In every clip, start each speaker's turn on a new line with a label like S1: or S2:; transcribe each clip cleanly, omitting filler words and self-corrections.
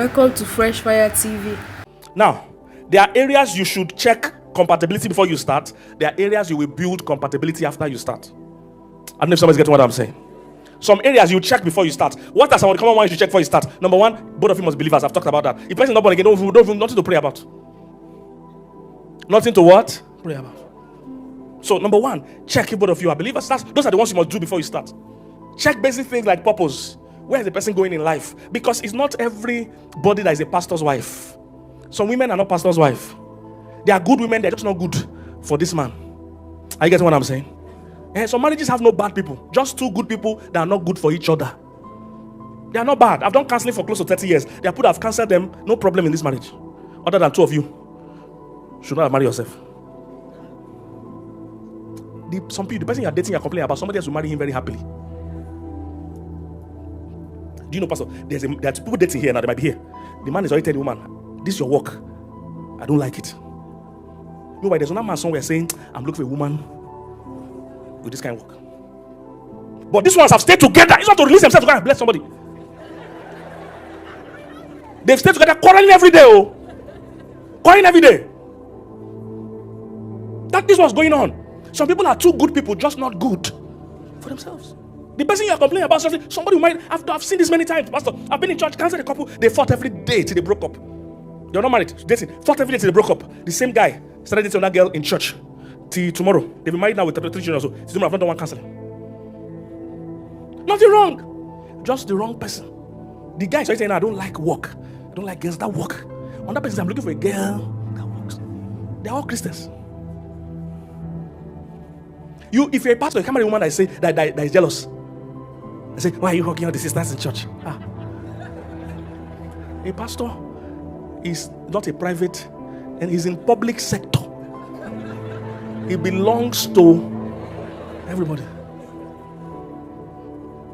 S1: Welcome to Fresh Fire TV.
S2: Now, there are areas you should check compatibility before you start. There are areas you will build compatibility after you start. I don't know if somebody's getting what I'm saying. Some areas you check before you start. What are some of the common ones you check before you start? Number one, both of you must be believers. I've talked about that. If person is not born again, don't nothing to pray about. Nothing to what? Pray about. So number one, check if both of you are believers. Those are the ones you must do before you start. Check basic things like purpose. Where is the person going in life? Because it's not everybody that is a pastor's wife. Some women are not pastor's wife. They are good women, they're just not good for this man. Are you getting what I'm saying? Some marriages have no bad people. Just two good people that are not good for each other. They are not bad. I've done counseling for close to 30 years. There are people that have counseled them, no problem in this marriage. Other than two of you should not have married yourself. The person you are dating, you are complaining about, somebody else will marry him very happily. Do you know, Pastor? There's people dating here now, they might be here. The man is already telling the woman, this is your work. I don't like it. Meanwhile, there's another man somewhere saying, I'm looking for a woman with this kind of work. But these ones have stayed together. It's not to release themselves to go and bless somebody. They've stayed together, quarreling every day. Quarreling every day. That is what's going on. Some people are too good people, just not good for themselves. The person you are complaining about, somebody who might, I've seen this many times, Pastor. I've been in church, counseled a couple, they fought every day till they broke up. They're not married, dating, fought every day till they broke up. The same guy started dating that girl in church till tomorrow. They've been married now with 3 children or so. Till tomorrow, I've not done one counseling. Nothing wrong, just the wrong person. The guy is already saying, I don't like work. I don't like girls that work. Another person says, I'm looking for a girl that works. They're all Christians. If you're a pastor, you can't marry a woman that is jealous. I say, why are you hugging all the sisters in church? A pastor is not a private, and he's in public sector. He belongs to everybody.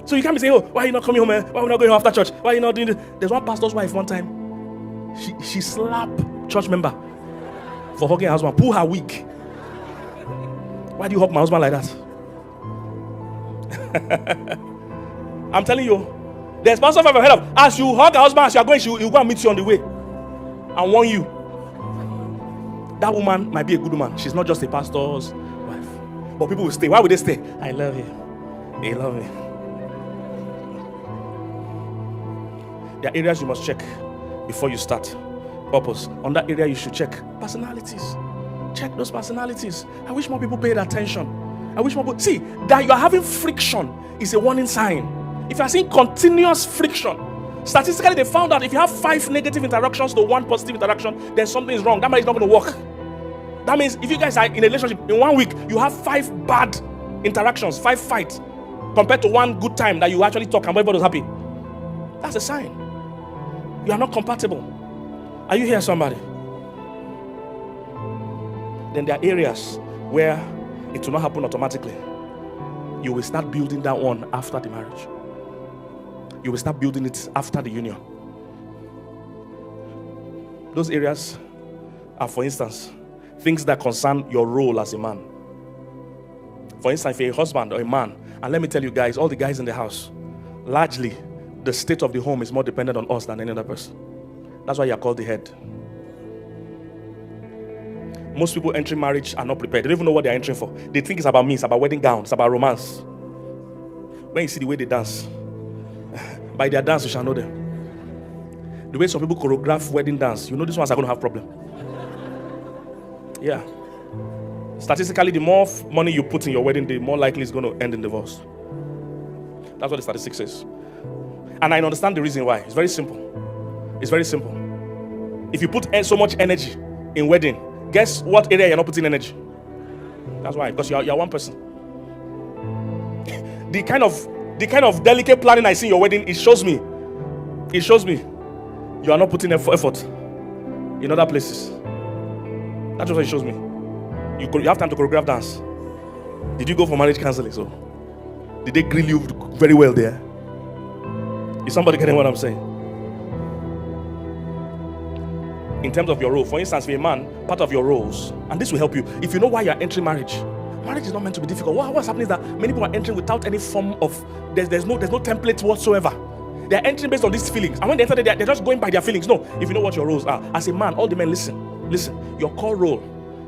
S2: So you can't be saying, why are you not coming home? Why are we not going home after church? Why are you not doing this? There's one pastor's wife one time. She slapped church member for hugging her husband. Pull her wig. Why do you hug my husband like that? I'm telling you, there's pastor I've heard of. As you hug her husband, as you are going, he'll go and meet you on the way and warn you. That woman might be a good woman. She's not just a pastor's wife. But people will stay. Why would they stay? I love you. They love me. There are areas you must check before you start. Purpose. On that area, you should check personalities. Check those personalities. I wish more people paid attention. I wish more people... See, that you are having friction is a warning sign. If you are seeing continuous friction, statistically they found out if you have 5 negative interactions to 1 positive interaction, then something is wrong. That means it's not going to work. That means if you guys are in a relationship, in 1 week, you have 5 bad interactions, 5 fights, compared to 1 good time that you actually talk and everybody was happy. That's a sign. You are not compatible. Are you here, somebody? Then there are areas where it will not happen automatically. You will start building that one after the marriage. You will start building it after the union. Those areas are, for instance, things that concern your role as a man. For instance, if you're a husband or a man, and let me tell you guys, all the guys in the house, largely, the state of the home is more dependent on us than any other person. That's why you're called the head. Most people entering marriage are not prepared. They don't even know what they're entering for. They think it's about me, it's about wedding gowns, it's about romance. When you see the way they dance, by their dance you shall know them. The way some people choreograph wedding dance, you know these ones are going to have problem. Yeah. Statistically, the more money you put in your wedding, the more likely it's going to end in divorce. That's what the statistics says. And I understand the reason why. It's very simple. It's very simple. If you put so much energy in wedding, guess what area you're not putting energy? That's why, because you're one person. The kind of delicate planning I see in your wedding, it shows me you are not putting effort in other places. That's what it shows me. You have time to choreograph dance. Did you go for marriage counseling? So did they grill you very well there? Is somebody getting what I'm saying? In terms of your role, for instance, for a man, part of your roles, and this will help you if you know why you are entering marriage. Marriage is not meant to be difficult. What's happening is that many people are entering without any form of there's no template whatsoever. They're entering based on these feelings. And when they enter, they're just going by their feelings. No, if you know what your roles are. As a man, all the men, listen. Your core role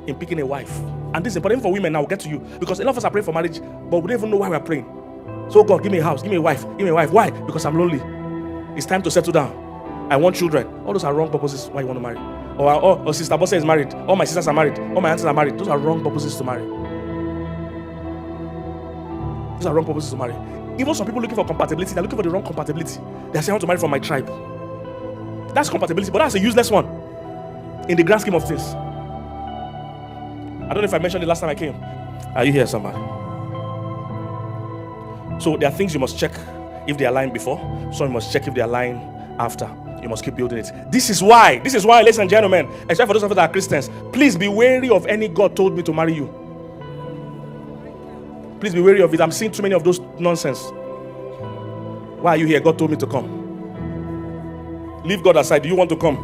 S2: in picking a wife. And this is important for women now, we'll get to you. Because a lot of us are praying for marriage, but we don't even know why we're praying. So God, give me a house, give me a wife, give me a wife. Why? Because I'm lonely. It's time to settle down. I want children. All those are wrong purposes why you want to marry. Or Sister Bossa is married. All my sisters are married. All my aunts are married. Those are wrong purposes to marry. Those are wrong purposes to marry. Even some people looking for compatibility, they're looking for the wrong compatibility. They're saying, I want to marry from my tribe. That's compatibility, but that's a useless one in the grand scheme of things. I don't know if I mentioned it last time I came. Are you here, somebody? So there are things you must check if they align before. Some you must check if they align after. You must keep building it. This is why, ladies and gentlemen, except for those of us that are Christians, please be wary of any God told me to marry you. Please be wary of it. I'm seeing too many of those nonsense. Why are you here? God told me to come. Leave God aside. Do you want to come?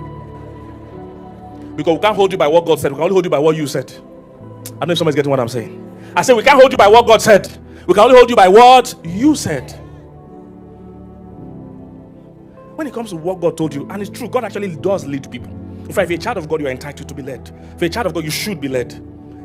S2: Because we can't hold you by what God said. We can only hold you by what you said. I don't know if somebody's getting what I'm saying. I said we can't hold you by what God said. We can only hold you by what you said. When it comes to what God told you, and it's true, God actually does lead people. In fact, if you're a child of God, you are entitled to be led. If you're a child of God, you should be led.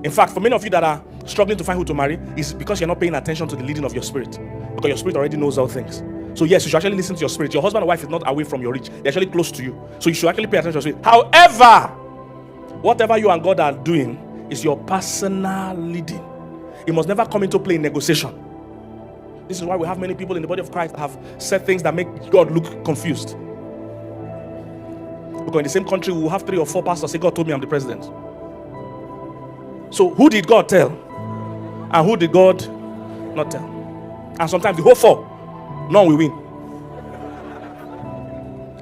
S2: In fact, for many of you that are struggling to find who to marry, it's because you're not paying attention to the leading of your spirit. Because your spirit already knows all things. So yes, you should actually listen to your spirit. Your husband or wife is not away from your reach. They're actually close to you. So you should actually pay attention to your spirit. However, whatever you and God are doing is your personal leading. It must never come into play in negotiation. This is why we have many people in the body of Christ that have said things that make God look confused. Because in the same country, we will have 3 or 4 pastors say, God told me I'm the president. So who did God tell? And who did God not tell? And sometimes the whole 4, none will win.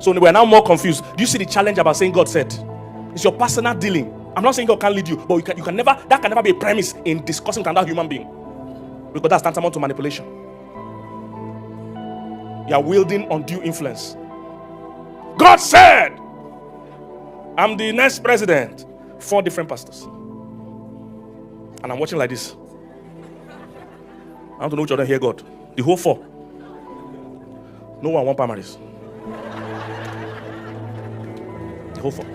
S2: So we're now more confused. Do you see the challenge about saying God said? It's your personal dealing. I'm not saying God can't lead you, but you can never, that can never be a premise in discussing with another human being. Because that's tantamount to manipulation. You are wielding undue influence. God said, I'm the next president. 4 different pastors. And I'm watching like this. I want to know which of them hear God. The whole 4. No one want primaries. The whole 4.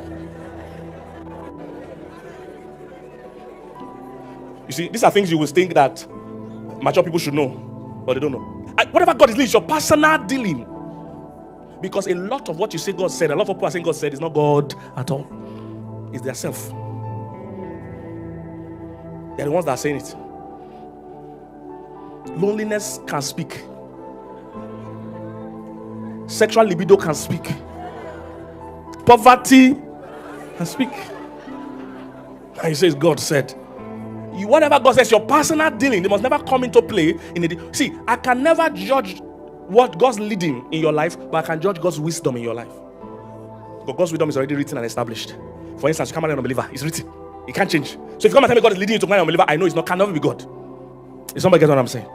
S2: You see, these are things you will think that mature people should know, but they don't know. Whatever God is leading is your personal dealing. Because a lot of what you say God said, a lot of people are saying God said is not God at all. It's their self. They're the ones that are saying it. Loneliness can speak. Sexual libido can speak. Poverty can speak. And he says God said. Whatever God says, your personal dealing, they must never come into play. See, I can never judge what God's leading in your life, but I can judge God's wisdom in your life. But God's wisdom is already written and established. For instance, you come marry an unbeliever, it's written. It can't change. So if you come and tell me God is leading you to marry an unbeliever, I know can never be God. Is somebody get what I'm saying?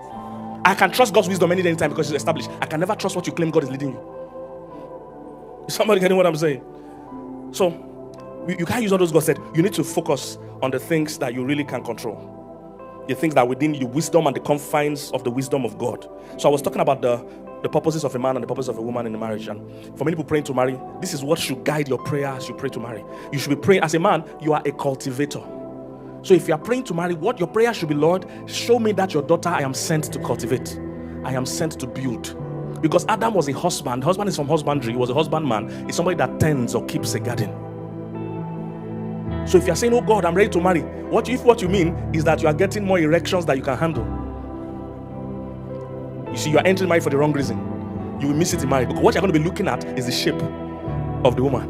S2: I can trust God's wisdom any day, anytime because it's established. I can never trust what you claim God is leading you. Is somebody getting what I'm saying? So you can't use all those God said. You need to focus on the things that you really can control. The things that are within your wisdom and the confines of the wisdom of God. So I was talking about the purposes of a man and the purpose of a woman in the marriage. And for many people praying to marry, this is what should guide your prayer as you pray to marry. You should be praying as a man, you are a cultivator. So if you are praying to marry, what your prayer should be, Lord, show me that your daughter I am sent to cultivate. I am sent to build. Because Adam was a husband. Husband is from husbandry. He was a husbandman. It's somebody that tends or keeps a garden. So if you're saying, oh God, I'm ready to marry, what you mean is that you are getting more erections that you can handle. You see, you are entering marriage for the wrong reason. You will miss it in marriage. Because what you're going to be looking at is the shape of the woman.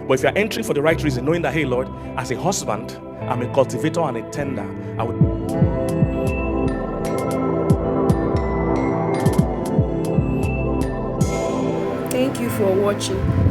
S2: But if you're entering for the right reason, knowing that, hey Lord, as a husband, I'm a cultivator and a tender, I would...
S1: Thank you for watching.